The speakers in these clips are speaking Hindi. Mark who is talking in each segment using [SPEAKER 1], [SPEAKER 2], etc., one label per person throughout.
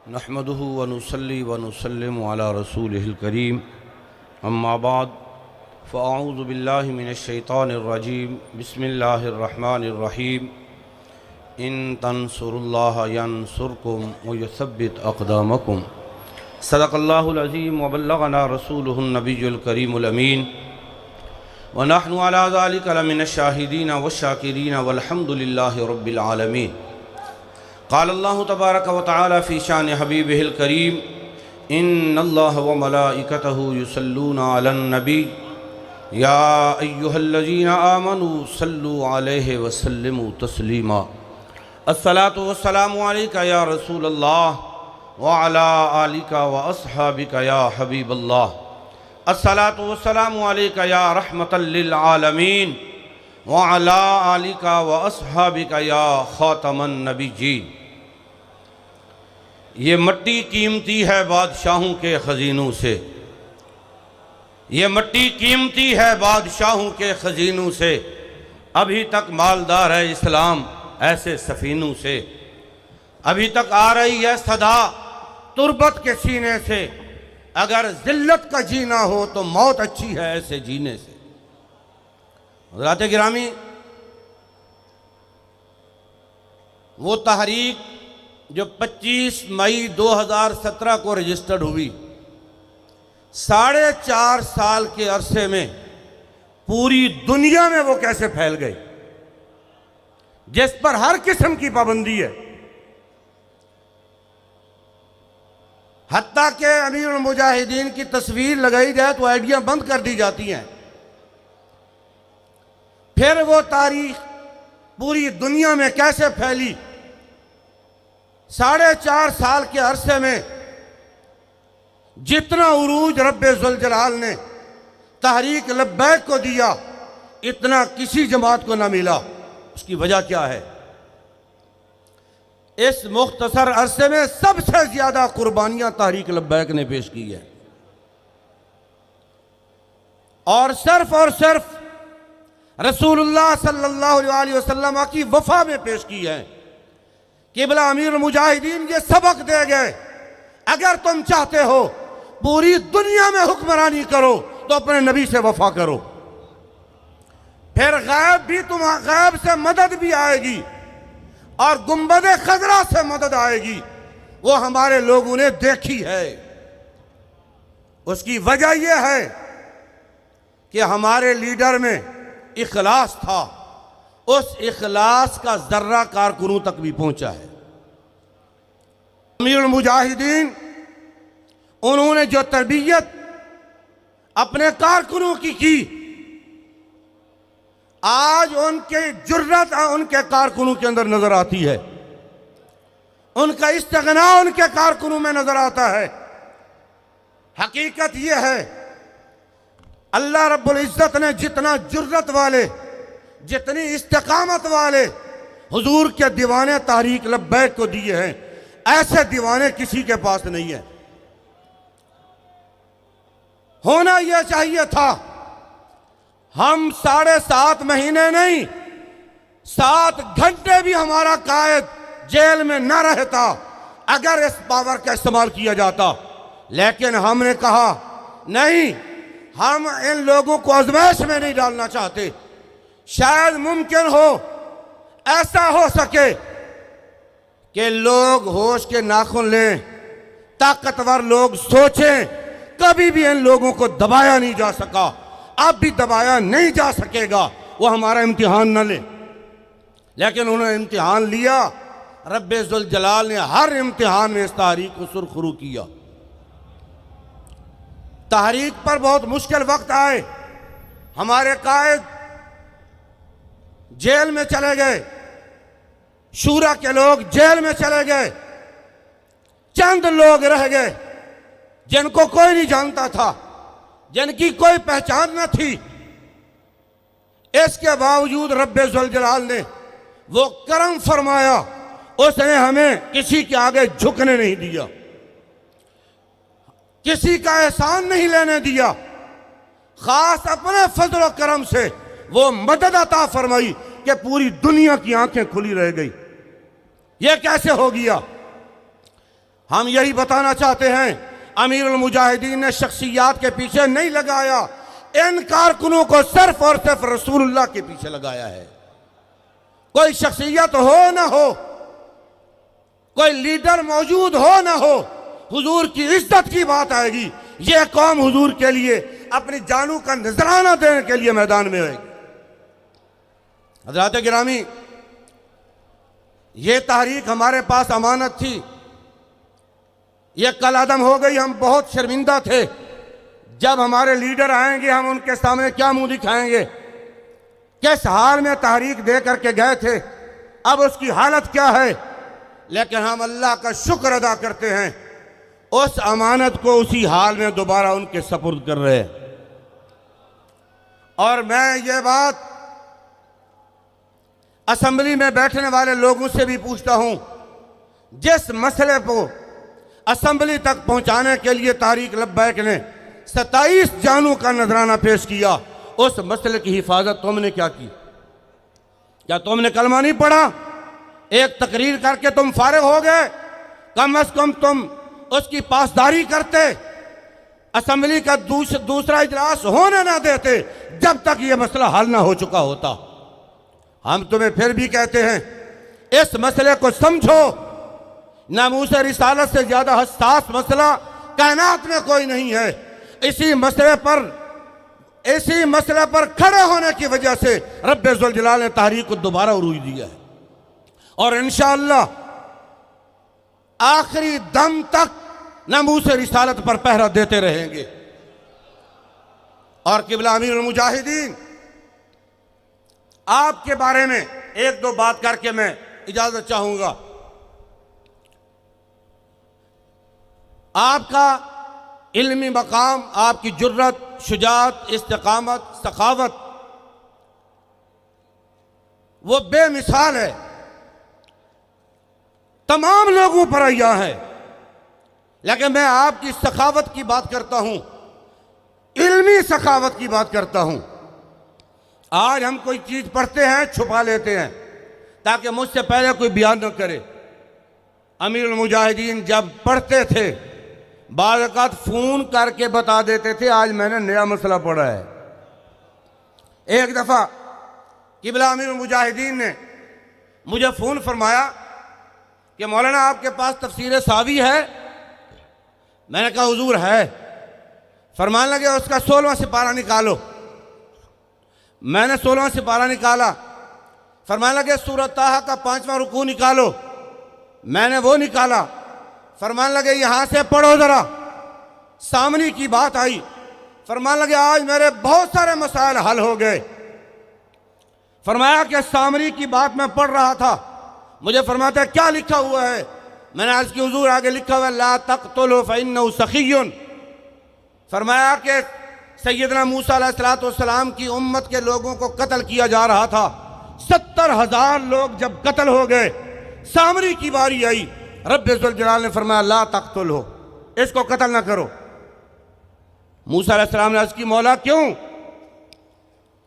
[SPEAKER 1] नहमदुहु व नुसल्ली व नुसल्लिमु अला रसूलिहिल करीम अम्मा बाद फ़अऊज़ु बिल्लाहि मिनश शैतानिर रजीम बिस्मिल्लाहिर रहमानिर रहीम इन तंसुरुल्लाह यंसुरकुम व युसब्बित अक़दामकुम सदक़ल्लाहुल अज़ीम व बल्लगना रसूलुहुन नबियुल करीमुल अमीन व नहनु अला ज़ालिका लमिनश शाहिदीन व शाकिरीन वल्हम्दुलिल्लाहि रब्बिल आलमीन। क़ाल अल्लाहु तबारक व तआला फ़ी शान हबीबिहिल करीम इन्नल्लाह व मलाइकतहु युसल्लूना अलन नबी या अय्युहल्लज़ीना आमनू सल्लु अलैहि व सल्लिमू तस्लीमा। अस्सलातु वस्सलामु अलैका या रसूलल्लाह व अला आलिका व अस्हाबिका या हबीबल्लाह। अस्सलातु वस्सलामु अलैका या रहमतल लिल आलमीन व अला आलिका व अस्हाबिका या खातमन नबिय्यीन। ये मट्टी कीमती है बादशाहों के खजीनों से, ये मट्टी कीमती है बादशाहों के खजीनों से। अभी तक मालदार है इस्लाम ऐसे सफीनों से, अभी तक आ रही है सदा तुर्बत के सीने से। अगर जिल्लत का जीना हो तो मौत अच्छी है ऐसे जीने से। हज़रात गिरामी, वो तहरीक जो 25 मई 2017 को रजिस्टर्ड हुई, 4.5 साल के अरसे में पूरी दुनिया में वो कैसे फैल गई, जिस पर हर किस्म की पाबंदी है। हत्ता के अमीरुल मुजाहिदीन की तस्वीर लगाई जाए तो आइडियां बंद कर दी जाती हैं। फिर वो तारीख पूरी दुनिया में कैसे फैली, 4.5 साल के अरसे में जितना उरूज रब्बे ज़ुल जलाल ने तहरीक लब्बैक को दिया, इतना किसी जमात को ना मिला। उसकी वजह क्या है? इस मुख्तसर अरसे में सबसे ज्यादा कुर्बानियां तहरीक लब्बैक ने पेश की है, और सिर्फ रसूलुल्लाह सल्लल्लाहु अलैहि वसल्लम की वफा में पेश की है। किबला अमीर मुजाहिदीन ये सबक दे गए, अगर तुम चाहते हो पूरी दुनिया में हुक्मरानी करो तो अपने नबी से वफा करो। फिर गैब से मदद भी आएगी और गुंबद खजरा से मदद आएगी। वो हमारे लोगों ने देखी है। उसकी वजह यह है कि हमारे लीडर में इखलास था, उस इखलास का जर्रा कारकुनों तक भी पहुंचा है। अमीरुल मुजाहिदीन, उन्होंने जो तरबियत अपने कारकुनों की, आज उनके जुर्रत उनके कारकुनों के अंदर नजर आती है, उनका इस्तिग़ना उनके कारकुनों में नजर आता है। हकीकत यह है, अल्लाह रब्बुल इज्जत ने जितना जुर्रत वाले, जितनी इस्तिकामत वाले हुजूर के दीवाने तहरीक लब्बैक को दिए हैं, ऐसे दीवाने किसी के पास नहीं है। होना यह चाहिए था, हम 7.5 महीने नहीं, 7 घंटे भी हमारा कायद जेल में न रहता अगर इस पावर का इस्तेमाल किया जाता। लेकिन हमने कहा नहीं, हम इन लोगों को आज़माइश में नहीं डालना चाहते। शायद मुमकिन हो, ऐसा हो सके कि लोग होश के नाखून लें, ताकतवर लोग सोचें। कभी भी इन लोगों को दबाया नहीं जा सका, अब भी दबाया नहीं जा सकेगा। वो हमारा इम्तिहान न ले, लेकिन उन्होंने इम्तिहान लिया। रब्बे ज़ुल जलाल ने हर इम्तिहान में इस तहरीक को सुरखरू किया। तहरीक पर बहुत मुश्किल वक्त आए, हमारे कायद जेल में चले गए, शूरा के लोग जेल में चले गए, चंद लोग रह गए जिनको कोई नहीं जानता था, जिनकी कोई पहचान न थी। इसके बावजूद रब्बे ज़ुल जलाल ने वो करम फरमाया, उसने हमें किसी के आगे झुकने नहीं दिया, किसी का एहसान नहीं लेने दिया। खास अपने फजल करम से वो मदद अता फरमाई कि पूरी दुनिया की आंखें खुली रह गई। ये कैसे हो गया? हम यही बताना चाहते हैं, अमीरुल मुजाहिदीन ने शख्सियात के पीछे नहीं लगाया, इन कारकुनों को सिर्फ और सिर्फ रसूलुल्लाह के पीछे लगाया है। कोई शख्सियत हो ना हो, कोई लीडर मौजूद हो ना हो, हुजूर की इज्जत की बात आएगी, यह कौम हुजूर के लिए अपनी जानों का नजराना देने के लिए मैदान में आएगी। हज़रात गिरामी, ये तहरीक हमारे पास अमानत थी, ये कल अदम हो गई। हम बहुत शर्मिंदा थे। जब हमारे लीडर आएंगे हम उनके सामने क्या मुंह दिखाएंगे? किस हाल में तहरीक दे करके गए थे, अब उसकी हालत क्या है? लेकिन हम अल्लाह का शुक्र अदा करते हैं, उस अमानत को उसी हाल में दोबारा उनके सपुर्द कर रहे हैं। और मैं ये बात असेंबली में बैठने वाले लोगों से भी पूछता हूं, जिस मसले को असेंबली तक पहुंचाने के लिए तारीक लब्बैक ने 27 जानों का नजराना पेश किया, उस मसले की हिफाजत तुमने क्या की? क्या तुमने कलमा नहीं पढ़ा? एक तकरीर करके तुम फारिग हो गए? कम अज कम तुम उसकी पासदारी करते, असेंबली का दूसरा इजलास होने ना देते जब तक यह मसला हल ना हो चुका होता। हम तुम्हें फिर भी कहते हैं, इस मसले को समझो। नामूस रिसालत से ज्यादा हसास मसला कायनात में कोई नहीं है। इसी मसले पर खड़े होने की वजह से रब्बे ज़ुल जलाल ने तहरीक को दोबारा उरूज दिया है, और इंशाअल्लाह आखिरी दम तक नामूस रिसालत पर पहरा देते रहेंगे। और किबला अमीरुल मुजाहिदीन, आपके बारे में एक दो बात करके मैं इजाजत चाहूंगा। आपका इल्मी मकाम, आपकी जुर्रत, शुजात, इस्तिकामत, सखावत वो बेमिसाल है, तमाम लोगों पर अय्या है। लेकिन मैं आपकी सखावत की बात करता हूं, इल्मी सखावत की बात करता हूं। आज हम कोई चीज पढ़ते हैं, छुपा लेते हैं ताकि मुझसे पहले कोई बयान न करे। अमीरुल मुजाहिदीन जब पढ़ते थे, बाज़ औक़ात फोन करके बता देते थे, आज मैंने नया मसला पढ़ा है। एक दफा किबला अमीरुल मुजाहिदीन ने मुझे फोन फरमाया कि मौलाना आपके पास तफसीर सावी है? मैंने कहा हुजूर है। फरमान लगे उसका 16वां सिपारा निकालो। मैंने 16वां सिपारा निकाला। फरमान लगे सूरत ताहा का 5वां रुकू निकालो। मैंने वो निकाला। फरमान लगे यहां से पढ़ो जरा। सामने की बात आई। फरमान लगे आज मेरे बहुत सारे मसाइल हल हो गए। फरमाया कि सामरी की बात मैं पढ़ रहा था, मुझे फरमाता है क्या लिखा हुआ है? मैंने अर्ज की हुजूर आगे लिखा हुआ है ला तक़्तुलू फ़इन्नहु सख़िय्युन। फरमाया कि सैयदना मूसा अलैहिस्सलाम की उम्मत के लोगों को कत्ल किया जा रहा था। 70,000 लोग जब कत्ल हो गए, सामरी की बारी आई। रब्बे ज़ुल जलाल ने फरमाया ला तक़्तुलहु, इसको कत्ल ना करो। मूसा अलैहिस्सलाम ने अर्ज की मौला क्यों?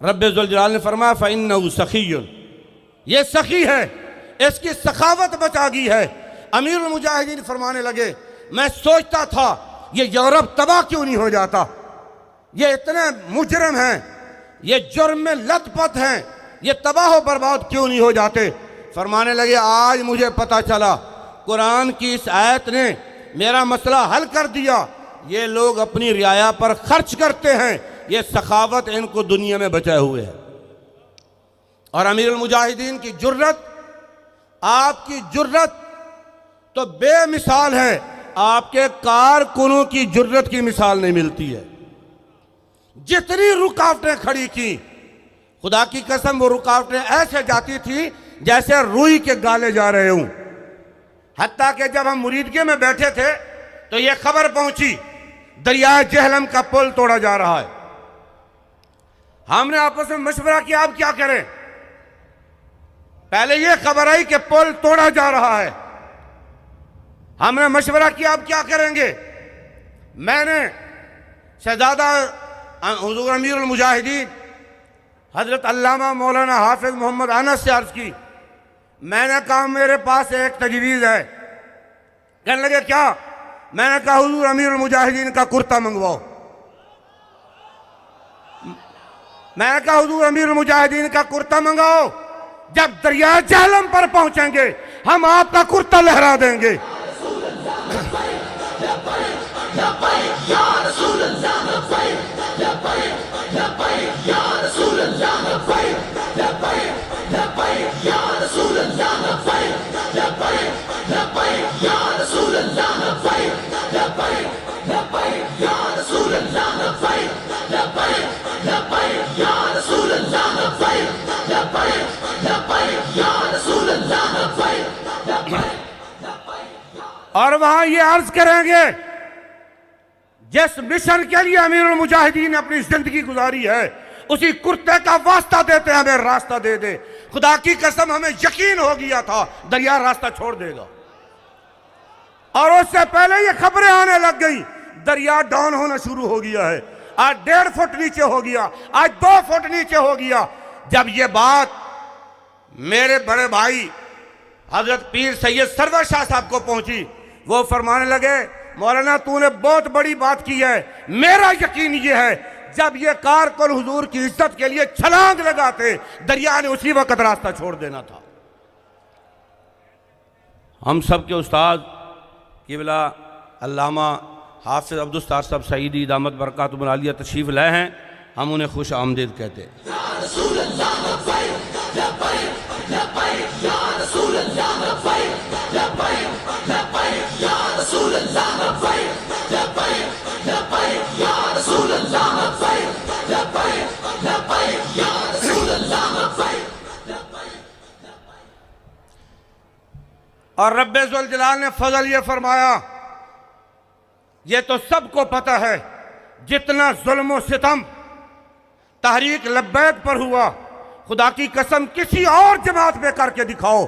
[SPEAKER 1] रब्बे ज़ुल जलाल ने फरमाया फ़इन्नहु सख़िय्युन, ये सखी है, इसकी सखावत बचा गई है। अमीरुल मुजाहिदीन फरमाने लगे मैं सोचता था ये यूरोप तबाह क्यों नहीं हो जाता, ये इतने मुजरम हैं, ये जुर्म में लथपथ हैं, ये तबाह बर्बाद क्यों नहीं हो जाते। फरमाने लगे आज मुझे पता चला कुरान की इस आयत ने मेरा मसला हल कर दिया। ये लोग अपनी रियाया पर खर्च करते हैं, ये सखावत इनको दुनिया में बचाए हुए है। और अमीरुल मुजाहिदीन की जुर्रत, आपकी जुर्रत तो बेमिसाल है, आपके कारकुनों की जुर्रत की मिसाल नहीं मिलती है। जितनी रुकावटें खड़ी की, खुदा की कसम वो रुकावटें ऐसे जाती थी जैसे रुई के गाले जा रहे हूं। हत्ता कि जब हम मुरीदगे में बैठे थे तो यह खबर पहुंची दरिया जहलम का पुल तोड़ा जा रहा है। हमने आपस में मशवरा किया अब क्या करें। पहले यह खबर आई कि पुल तोड़ा जा रहा है। हमने मशवरा किया अब क्या करेंगे। मैंने शहजादा हुजूर अमीरुल मुजाहिदीन हजरत अल्लामा मौलाना हाफिज मोहम्मद अनस से अर्ज की। मैंने कहा मेरे पास एक तजवीज़ है
[SPEAKER 2] कहने लगे क्या? मैंने कहा हुजूर अमीरुल मुजाहिदीन का कुर्ता मंगवाओ। मैंने कहा हुजूर अमीरुल मुजाहिदीन का कुर्ता मंगाओ, जब दरिया जहलम पर पहुंचेंगे हम आपका कुर्ता लहरा देंगे। और वहां ये अर्ज करेंगे, जिस मिशन के लिए अमीरुल मुजाहिदीन ने अपनी जिंदगी गुजारी है उसी कुर्ते का वास्ता देते हमें रास्ता दे दे। खुदा की कसम हमें यकीन हो गया था दरिया रास्ता छोड़ देगा, और उससे पहले ये खबरें आने लग गई दरिया डाउन होना शुरू हो गया है। आज 1.5 फुट नीचे हो गया, आज 2 फुट नीचे हो गया। जब ये बात मेरे बड़े भाई हजरत पीर सैयद सरवर शाह साहब को पहुंची, वो फरमाने लगे, मौलाना तूने बहुत बड़ी बात की है। मेरा यकीन ये है जब ये कारकुन हुजूर की इज्जत के लिए छलांग लगाते दरिया ने उसी वक्त रास्ता छोड़ देना था। हम सब के उस्ताद किबला अल्लामा हाफिज अब्दुल सत्तार साहब सईदी दामत बरकातुहुल आलिया तशरीफ लाए हैं, हम उन्हें खुश आमदीद कहते हैं। और रब्बे ज़ुल जलाल ने फजल ये फरमाया, ये तो सबको पता है जितना जुल्म सितम तहरीक लब्बैक पर हुआ, खुदा की कसम किसी और जमात पे करके दिखाओ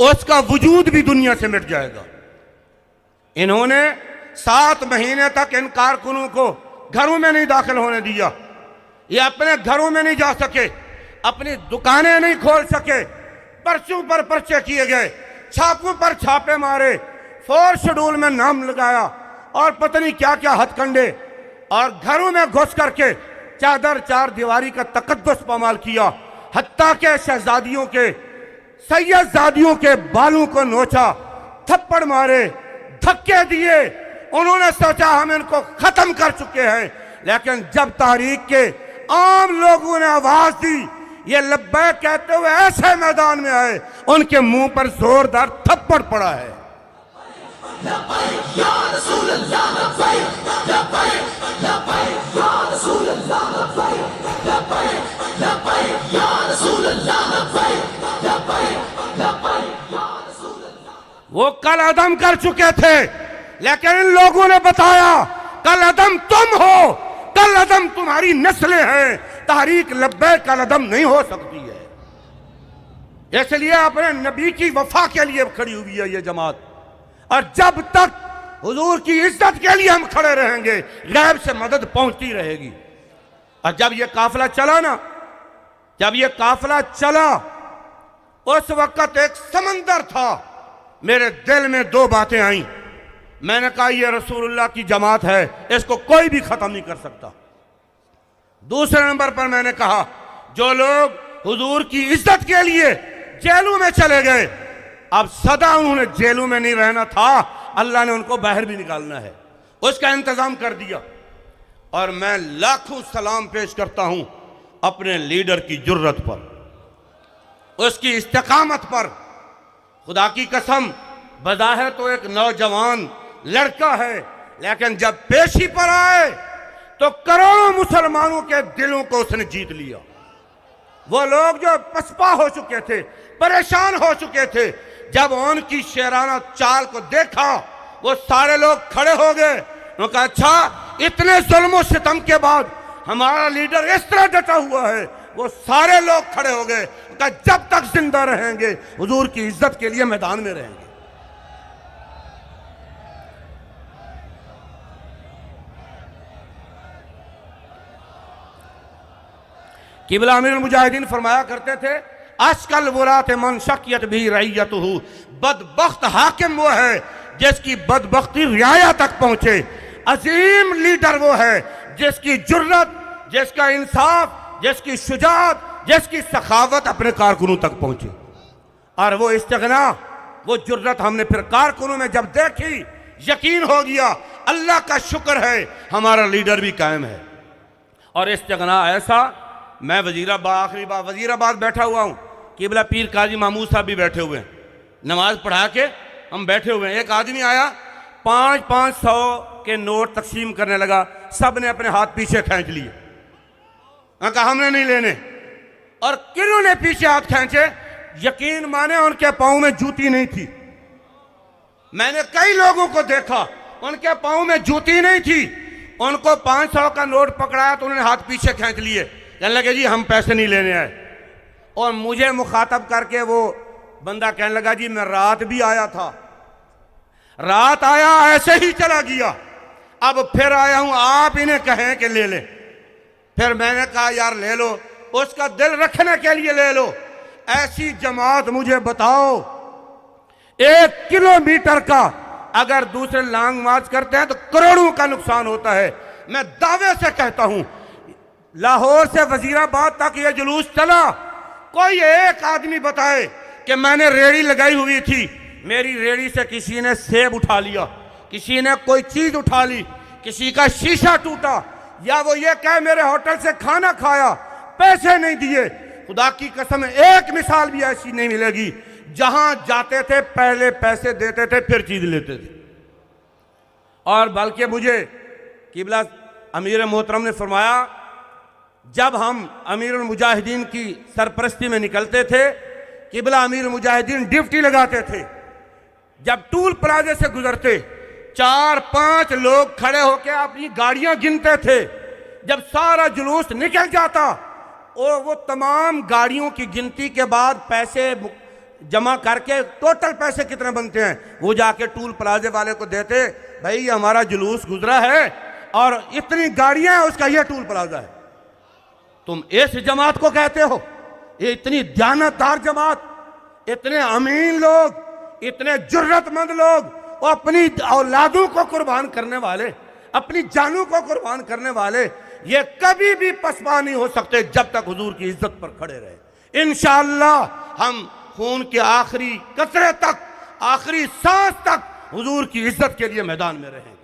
[SPEAKER 2] उसका वजूद भी दुनिया से मिट जाएगा। इन्होंने 7 महीने तक इन कारकुनों को घरों में नहीं दाखिल होने दिया, ये अपने घरों में नहीं जा सके, अपनी दुकानें नहीं खोल सके, पर्चों पर पर्चे किए गए, छापों पर छापे मारे, 4 शेड्यूल में नाम लगाया और पता नहीं क्या क्या हथकंडे, और घरों में घुस करके चादर 4 दीवारी का तकद्दुस पामाल किया, हत्ता के शहजादियों के सैयदजादियों के बालों को नोचा, थप्पड़ मारे, धक्के दिए। उन्होंने सोचा हम इनको खत्म कर चुके हैं, लेकिन जब तारीख के आम लोगों ने आवाज दी, ये लब्बैक कहते हुए ऐसे मैदान में आए, उनके मुंह पर जोरदार थप्पड़ पड़ा है। वो कल अदम कर चुके थे, लेकिन इन लोगों ने बताया कल अदम तुम हो, कल अदम तुम्हारी नस्लें हैं, तहरीक लब्बैक कल अदम नहीं हो सकती है। इसलिए अपने नबी की वफा के लिए खड़ी हुई है ये जमात, और जब तक हुजूर की इज्जत के लिए हम खड़े रहेंगे गैब से मदद पहुंचती रहेगी। और जब ये काफिला चला ना, जब ये काफिला चला उस वक्त एक समंदर था, मेरे दिल में 2 बातें आई। मैंने कहा ये रसूलुल्लाह की जमात है, इसको कोई भी खत्म नहीं कर सकता। दूसरे नंबर पर मैंने कहा जो लोग हुजूर की इज्जत के लिए जेलों में चले गए, अब सदा उन्होंने जेलों में नहीं रहना था, अल्लाह ने उनको बाहर भी निकालना है, उसका इंतजाम कर दिया। और मैं लाखों सलाम पेश करता हूं अपने लीडर की जुर्रत पर, उसकी इस्तिकामत पर। खुदा की कसम बज़ाहिर तो एक नौजवान लड़का है, लेकिन जब पेशी पर आए तो करोड़ों मुसलमानों के दिलों को उसने जीत लिया। वो लोग जो पसपा हो चुके थे, परेशान हो चुके थे, जब उनकी शेराना चाल को देखा वो सारे लोग खड़े हो गए। उन्होंने कहा अच्छा इतने जुल्म सितम के बाद हमारा लीडर इस तरह डटा हुआ है। वो सारे लोग खड़े हो गए, कहा जब तक जिंदा रहेंगे हुजूर की इज्जत के लिए मैदान में रहेंगे। किबला अमीरुल मुजाहिदीन फरमाया करते थे अशकल वुलात मन शकियत भी रैयतहू, बदबख्त हाकिम वो है जिसकी बदबख्ती रियाया तक पहुंचे। अजीम लीडर वो है जिसकी जुर्रत, जिसका इंसाफ, जिसकी शुजाअत, जिसकी सखावत अपने कारकुनों तक पहुंचे। और वो इस्तिग़ना, वो जुर्रत हमने फिर कारकुनों में जब देखी, यकीन हो गया अल्लाह का शुक्र है हमारा लीडर भी कायम है। और इस्तिग़ना ऐसा, मैं वजीराबाद, आखिरी बार वजीराबाद बैठा हुआ हूँ, किबला पीर काजी महमूद साहब भी बैठे हुए हैं, नमाज पढ़ा के हम बैठे हुए हैं। एक आदमी आया, 500 के नोट तकसीम करने लगा, सब ने अपने हाथ पीछे खींच लिए, कहा हमने नहीं लेने। और किन्होंने पीछे हाथ खींचे, यकीन माने उनके पाँव में जूती नहीं थी। मैंने कई लोगों को देखा उनके पाँव में जूती नहीं थी, उनको 500 का नोट पकड़ाया तो उन्होंने हाथ पीछे खींच लिए, कहने लगे जी हम पैसे नहीं लेने आए। और मुझे मुखातब करके वो बंदा कहने लगा जी मैं रात भी आया था, रात आया ऐसे ही चला गया, अब फिर आया हूं, आप इन्हें कहें कि ले ले। फिर मैंने कहा यार ले लो, उसका दिल रखने के लिए ले लो। ऐसी जमात मुझे बताओ, 1 किलोमीटर का अगर दूसरे लॉन्ग मार्च करते हैं तो करोड़ों का नुकसान होता है। मैं दावे से कहता हूं, लाहौर से वजीराबाद तक यह जुलूस चला, कोई एक आदमी बताए कि मैंने रेड़ी लगाई हुई थी, मेरी रेड़ी से किसी ने सेब उठा लिया, किसी ने कोई चीज उठा ली, किसी का शीशा टूटा, या वो ये कहे मेरे होटल से खाना खाया, पैसे नहीं दिए। खुदा की कसम एक मिसाल भी ऐसी नहीं मिलेगी जहां जाते थे पहले पैसे देते थे फिर चीज लेते थे। और बल्कि मुझे किबला अमीर मोहतरम ने फरमाया, जब हम अमीरुल मुजाहिदीन की सरपरस्ती में निकलते थे, किबला अमीर मुजाहिदीन ड्यूटी लगाते थे, जब टूल प्लाजे से गुजरते 4-5 लोग खड़े होकर अपनी गाड़ियां गिनते थे। जब सारा जुलूस निकल जाता और वो तमाम गाड़ियों की गिनती के बाद पैसे जमा करके टोटल पैसे कितने बनते हैं वो जाके टूल प्लाजे वाले को देते, भाई हमारा जुलूस गुजरा है और इतनी गाड़ियां हैं, उसका यह टूल प्लाजा है। तुम इस जमात को कहते हो, ये इतनी दयानतदार जमात, इतने अमीन लोग, इतने जुर्रतमंद लोग, और अपनी औलादों को कुर्बान करने वाले, अपनी जानों को कुर्बान करने वाले, ये कभी भी पसपा नहीं हो सकते जब तक हुजूर की इज्जत पर खड़े रहे। इंशाअल्लाह हम खून के आखिरी कतरे तक, आखिरी सांस तक हुजूर की इज्जत के लिए मैदान में रहेंगे।